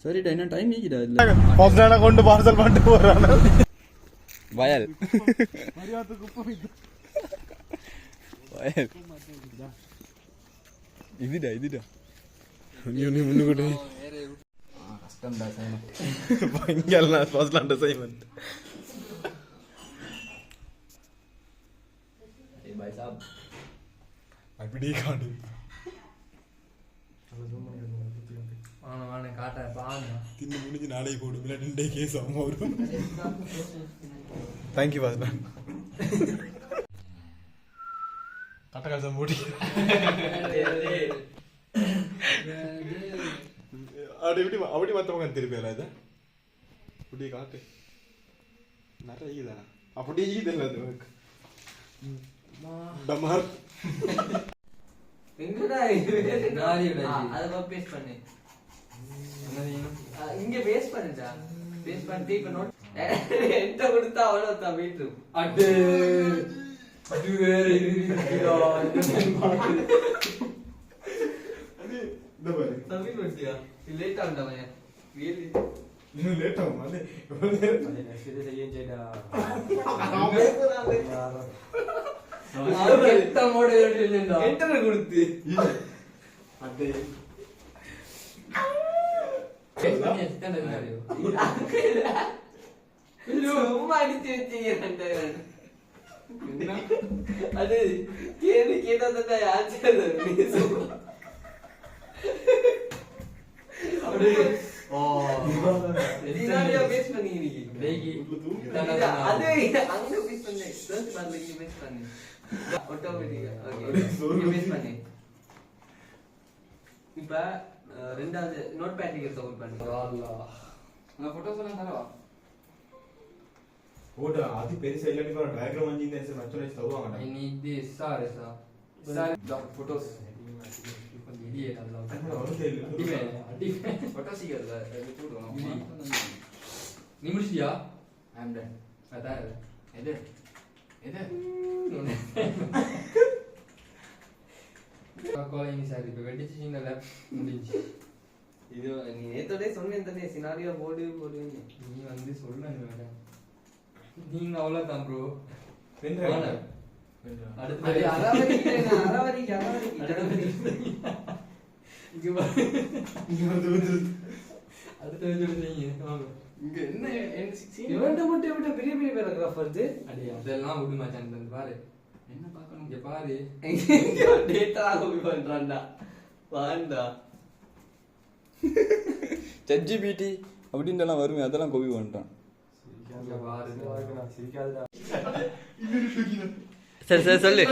சரிடா, என்ன டைம் ஆகிடா இல்ல கொண்டு பார்சல் பண்ணிட்டு போறானே வயல் இதுடா இதுடா நீ முன்னுக்கூட கஷ்டம்டா இங்கெல்லாம் பார்சல் அசைன்மெண்ட் भाई साहब அப்படி காடு ஆனா காட்ட பாருங்க தின்னு முடிஞ்சு நாளை போடு இல்ல 2 கேஸ் அம்மா வரும் थैंक यू பாஸ்மேன் கட்ட காசு மூடி அப்படி மத்தவங்க திருப்பியல இது அப்படி காட்டு நிறைய இதா அப்படி இதல்ல அது டமார் எங்கடா இது அத பேஸ்ட் பண்ணு இங்க பேஸ்ட் பண்ணுடா பேஸ்ட் பண்ணி இப்ப நோட் என்கிட்ட கொடுத்தா அவ்வளவு தான் வீட்டு அடே அது வேற இருக்குடா அது இந்த பாரு தம்பி வந்துட்டியா லேட் ஆகும்டா ரியலி இன்னும் லேட் ஆகும் அது சரி செய்யடா கொடுத்து அது கேள்வி கேட்டா ஆன்சர் பேஸ் பண்ணி அது அங்க பேஸ் பண்ணு இப்ப ரெண்டாவது நோட் பேட் ஓபன் பண்ணுங்க போட்டோஸ் எல்லாம் தரவா ஓட அது பெருசா இல்ல நீங்க டயகிராம் வஞ்சி இந்த நச்சனை தருவாங்கடா நீ இது சார் போட்டோஸ் இடியே நல்லா அடி போட்டோஸ் இல்ல அது போடுவோம் நீ முடிச்சியா ஐ அம் டன் அதான் இது காலேஜ் சார் இப்ப வெட்டிச்சிங்கல முடிஞ்சு இது நீ நேத்தோட சொன்னேன் சினாரியோ போடு நீ வந்து சொல்லணும் நீங்க அவ்வளவுதான் ப்ரோ அடுத்து அறவரி இங்க என்ன இவன்ட்ட மட்டும் எப்படி பெரிய பெரிய பேராகிராஃப் வருது அடியா அதெல்லாம் விடு மச்சான் தந்து பாரு என்ன பார்க்கணும் இங்க பாரு டேட்டா காப்பி பண்றான்டா வாண்டா ChatGPT அப்படின்றலாம் வருமே அதெல்லாம் காப்பி பண்றான் சரி சரி சொல்லு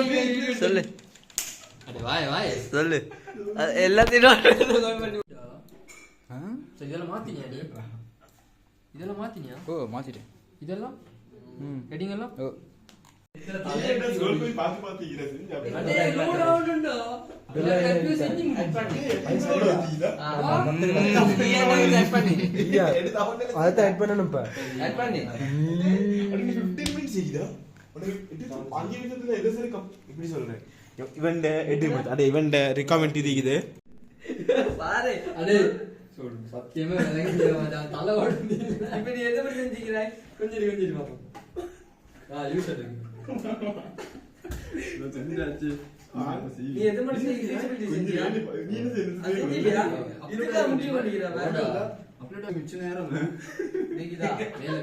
சொல்லு அட வாய் சொல்லு எல்லாத்தையும் இதெல்லாம் மாத்தினியா நீ இதெல்லாம் மாத்தினியா ஓ மாத்திட்டேன் இதெல்லாம் ஹெட்டிங் எல்லாம் ஓ ஸ்க்ரோல் போய் பாத்து இறது அடே லோட் ஆவுண்டா இதெல்லாம் கன்ஃபியூஸ் செஞ்சு பண்ணி ஆட் பண்ணி அத ஆட் பண்ணனும் இப்ப ஆட் பண்ணி 15 மினிட்ஸ் செய்யுதா உனக்கு இது 5 நிமிஷத்துல எது சரி இப்படி சொல்றேன் இவன்ட எட்டு மினிட்ஸ் அட இவன்ட ரெக்கமெண்ட் இது பாரு அடே சொல்லு சத்தியமா விளங்கிட மாட்டான் தலை ஓடுது இப்ப நீ எதை பத்தி செஞ்சிக்கிறாய் கொஞ்சம் பாப்போம் யூஸ் எடுங்க நான் செஞ்சாச்சு நீ எதை மட்டும் செஞ்சியா நீ என்ன செய்யறியா இதுக்கு முட்டி பண்ணிக்கிறா வேற அப்லோட் மிச்ச நேரம் நீங்கடா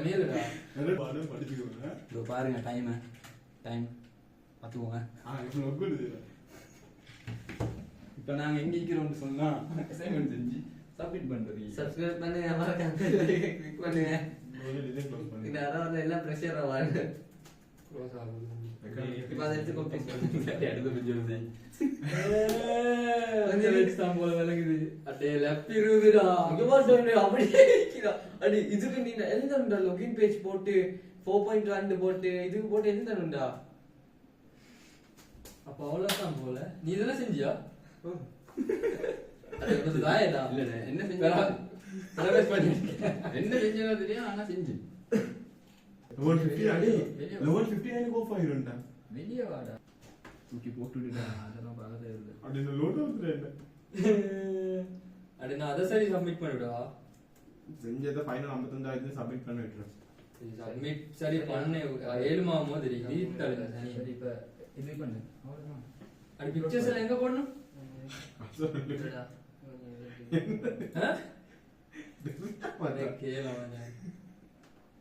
மேலடா நல்ல பாடம் படிச்சுக்கோங்க இதோ பாருங்க டைம் பாத்துக்கோங்க இப்போ ஒக்குது இப்போ நாங்க எங்க இருக்கிறோம்னு சொன்னா அசைன்மென்ட் செஞ்சு சப்மிட் பண்றது சப்ஸ்கிரைப் பண்ணி மறக்காம கிளிக் பண்ணுங்க இந்த அதாவது எல்லாம் பிரஷர் ஆவாங்க க்ளோஸ் ஆகும் இப்ப அதை எடுத்து காப்பி பண்ணி அடுத்த வீடியோ செய் கொஞ்சம் எக்ஸாம் போல விளங்குது அடே லெஃப்ட் இருதுடா அங்க பாரு அப்படியே நிக்கிறா அடி இதுக்கு நீ எந்தண்டா லாகின் பேஜ் போட்டு 4.2 போட்டு இதுக்கு போட்டு எந்தண்டா அப்ப அவ்வளவுதான் போல நீ இதெல்லாம் செஞ்சியா அட இது தாயடா இல்ல என்ன செஞ்சா பிரவேஸ் பண்ணி என்ன செஞ்சா தெரியும் ஆனா செஞ்சு 11:50 அடே 11:59 ஆஃப் ஆயிரும்டா. வெளியே வாடா தூக்கி போட்டுடுடா அதெல்லாம் பார்க்கவே இல்லை அடே நான் லோட் ஆகுறேன். அடே நான் அதை சரி சப்மிட் பண்ணிவிடா. செஞ்சத ஃபைனல் 55000 சப்மிட் பண்ணி விட்டுறேன். சப்மிட் சரி பண்ணு 7 மாதம் தெரியுது தள்ளுங்க சரி. சரி இப்போ இது பண்ணு அவ்வளோதான். அடி பிக்சர்ஸ் எல்லாம் எங்க போடணும்? கேளா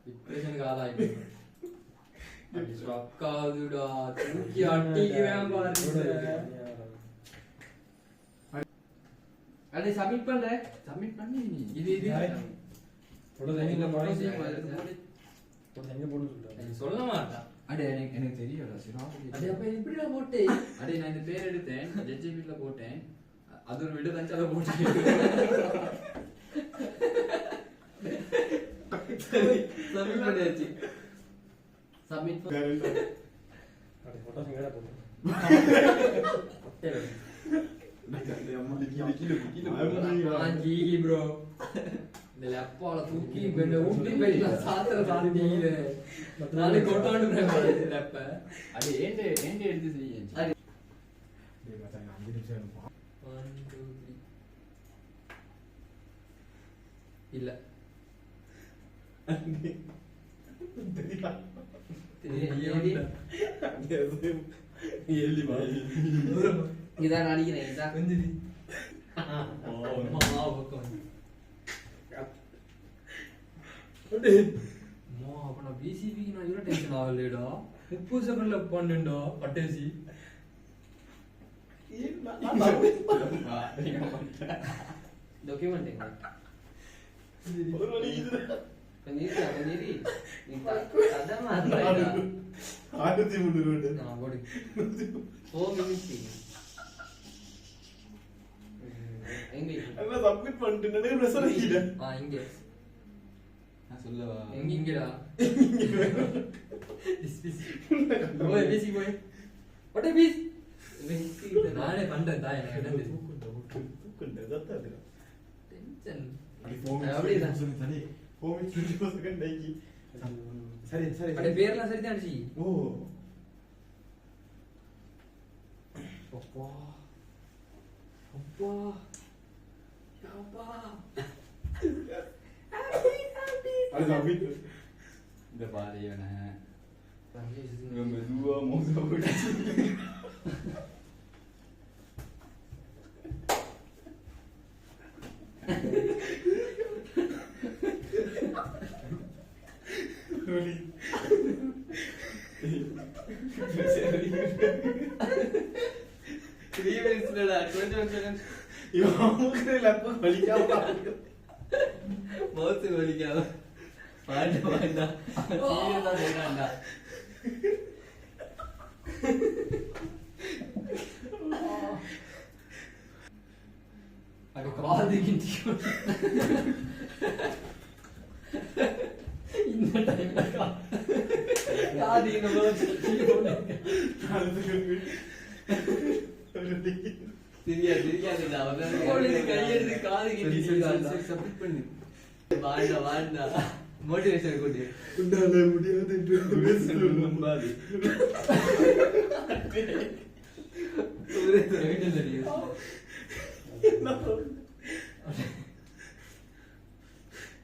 டிப்ரெஷனுக்கு ஆளாயிட்டு ஸ்ட்ரக் ஆகுதுடா தூக்கி அட்டிக்குவேன் பாருங்க. அடே சப்மிட் பண்ற சப்மிட் பண்ணி நீ இது இது சொல்ல மாட்டான். அடே எனக்கு தெரியல சிராபதி. அடே அப்ப எப்படிடா போட்டே? அடே நான் இந்த பேர் எடுத்தேன் ஜெஜ்ஜிபில போட்டேன் அது ஒரு விட தஞ்சால போட்டேன். சப்மிட் பண்ணியாச்சு. சப்மிட் ஜிகி ப்ரோ இந்த லெப்பால தூக்கி பெண்ண ஊட்டி பெரிய சாத்திர சாந்தியில நாளை கொட்டாண்டு லெப்ப அடே ஏண்டே எடுத்து செய்ய அடே டேய் மச்சான் 5 நிமிஷம் 1 2 3 இல்ல இதான் அடிக்கிறேன் இதான் கொஞ்சம் அப்ப நான் பிசிபிக்கு நான் இவ்வளவு டென்ஷன் ஆகலடா 30 செகண்ட்ல பண்ணேன்டா பட்டேசி டாக்குமெண்ட் சப்மிட் பண்ணிட்டு பிரஷர் ஆகிட்டேன். இங்க நான் சொல்லவா இங்கடா ஓய் பிசி போய் வாட் பீஸ் நானே பண்றேன் தான் எனக்கு என்ன தூக்குண்டே தத்தா இருக்கு. டென்ஷன் அடி ஃபோன் அப்படிதான். சரி ஃபோன் 20 செகண்ட் டைக்கி சரி சரி அட பேர்லாம் சரி தான் அடிச்சி. ஓ அப்பா அப்பா அப்பா அது சப்மிட் இந்த பாரு இவனை மெதுவா மோசம் போயிடுச்சு. ரோலி 3 minutesலடா 21 seconds இவனுக்கு லெப்ப வலிக்காம மவுத் வலிக்காத பாண்டா சீரியஸா சொல்றான்டா. அட காது கிண்டி இந்த டைம்ல காது இந்த மாதிரி தெரியாதுடா அவன் கையெடுத்து காது கிண்டி சப்மிட் பண்ணு வாண்டா மோட்டிவேஷன் கொடு உன்னால முடியாது என்று நம்பாது.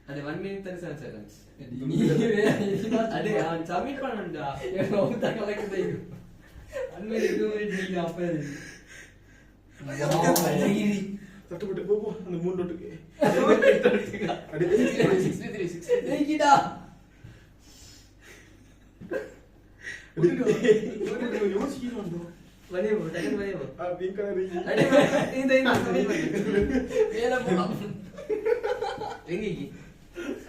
அடே 1 minute 37 seconds அடே அவன் சப்மிட் பண்ணனும்டா ரொம்ப கலக்குதே 1 minute 2 minute நீ அப்ப தட்டுப்பட்டு போ அந்த 3 டோட்டுக்கு அடே 63 ஏய்டா யோசிக்கணும் வலியோ டக்கு வலியோ பிங்க் கலர் அடே இந்த சப்மிட் பண்ணு மேல போ எங்கேகி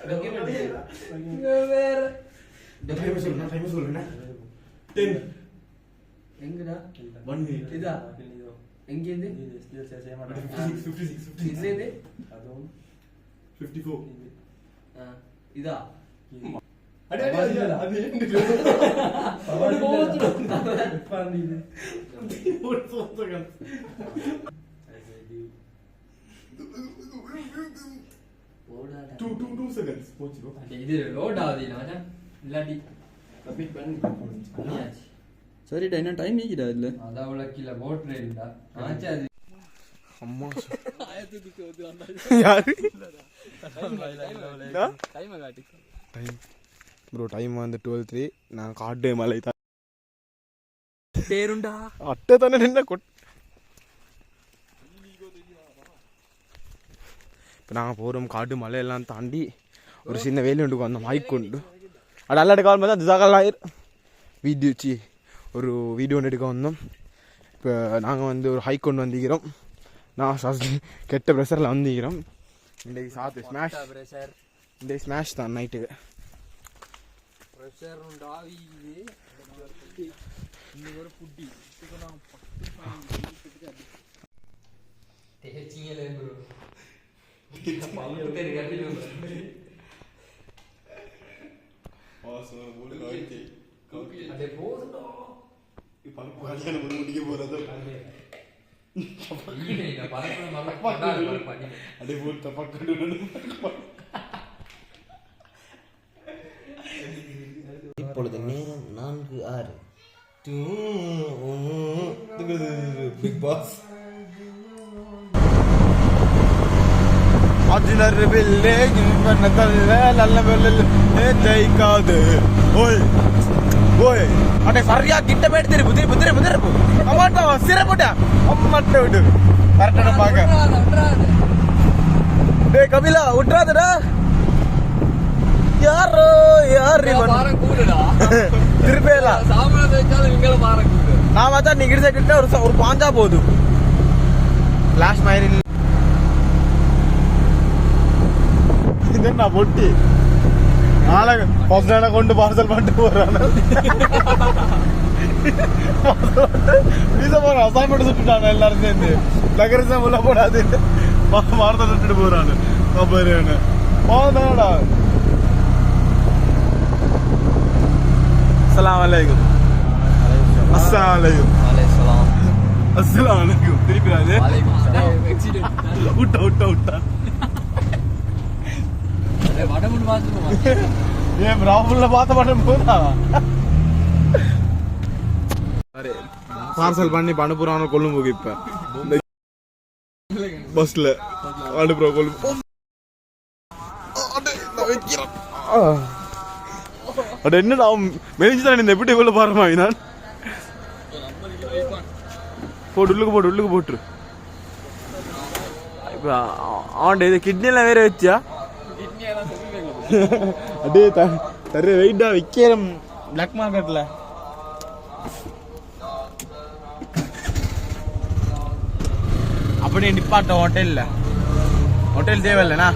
டாக்குமெண்ட் வேற டைம் சொல்லுங்க 10 எங்கடா 1 minute இதா எங்க இருந்து 56 இதுல இருந்து 54 இதா அடே அது அது அவன் போச்சு ஒரு சோத்தகம் 2 seconds போச்சு இது லோட் ஆகுது மச்சான் இல்லாட்டி சப்மிட் பண்ணி பண்ணியாச்சு. சரிடா என்ன டைம் ஆகிடா இல்ல அதான் அவ்வளோ கீழே போட்டு இருந்தா ஆச்சு அது அம்மா யாரு டைம் ப்ரோ டைம் வந்து 12:03 நான் காட்டு மலை தான் பேருண்டா அட்டை தானே நின்ன இப்போ நாங்கள் போகிறோம் காட்டு மலையெல்லாம் தாண்டி ஒரு சின்ன வேலி ஒன்றுக்கு வந்தோம் ஹைக் கொண்டு அது அல்லாட்ட கால் மாதிரி அது சகலாயிரு வீடியோ ஒரு வீடியோ ஒன்று எடுக்க வந்தோம். இப்போ நாங்கள் வந்து ஒரு ஹைக் கொண்டு வந்திக்கிறோம். நான் கெட்ட ப்ரெஷரில் வந்திக்கிறோம். இன்றைக்கு சாப்பிட்டு ஸ்மாஷ் இன்றைக்கு ஸ்மாஷ் தான் நைட்டுக்கு முடிக்க போறது இப்பொழுது நேரம் 4:06 பிக் பாஸ் ஆர்டினரி வில்லேஜ் பண்ணதல்ல நல்ல வெல்ல ஜெயிக்காது ஓய் ஓய் அடே சரியா கிட்ட போய் திருப்பு அம்மாட்ட சிறப்பட்ட அம்மாட்ட விடு கரெக்டா பாக்க டேய் கபிலா விட்றாதடா யாரு பாரம் கூடுடா திருப்பேலா சாமான் வச்சாலும் இவங்கள பாரம் கூடு நான் பார்த்தா நீ கிட்ட ஒரு பாஞ்சா போதும் லாஸ்ட் மயிரில் இதென்ன பொட்டி நாளை ஃபர்ஸ்ட் நாளை கொண்டு பார்சல் பண்ணிட்டு போறான் அசைன்மெண்ட் சுட்டுட்டாங்க எல்லாரும் சேர்ந்து நகரசம் உள்ள போடாது மரத்தை சுட்டுட்டு போறானு பாருன்னு போதாடா. அஸ்ஸலாமு அலைக்கும் அஸ்ஸலாமு அலைக்கும் அஸ்ஸலாமு அலைக்கும் திருப்பிடாது விட்டா வடமுன்னு பார்த்துருவோம் ஏன் ராகுல்ல பார்த்த மாட்டேன் போதா பார்சல் பண்ணி அனுப்புறான கொல்லும்போது இப்ப பஸ்ல அனுப்புற கொல்லும் அட என்னடா மெலிஞ்சுதான் இந்த எப்படி இவ்வளவு பாருமா நான் உள்ளுக்கு போட்டுரு இப்ப ஆண்ட இது கிட்னிலாம் வேற வச்சா அப்படியே தர வெயிட்டா விற்கிறோம் பிளாக் மார்க்கெட்ல. அப்படியே நிப்பாட்ட ஹோட்டல் தேவையில்லண்ணா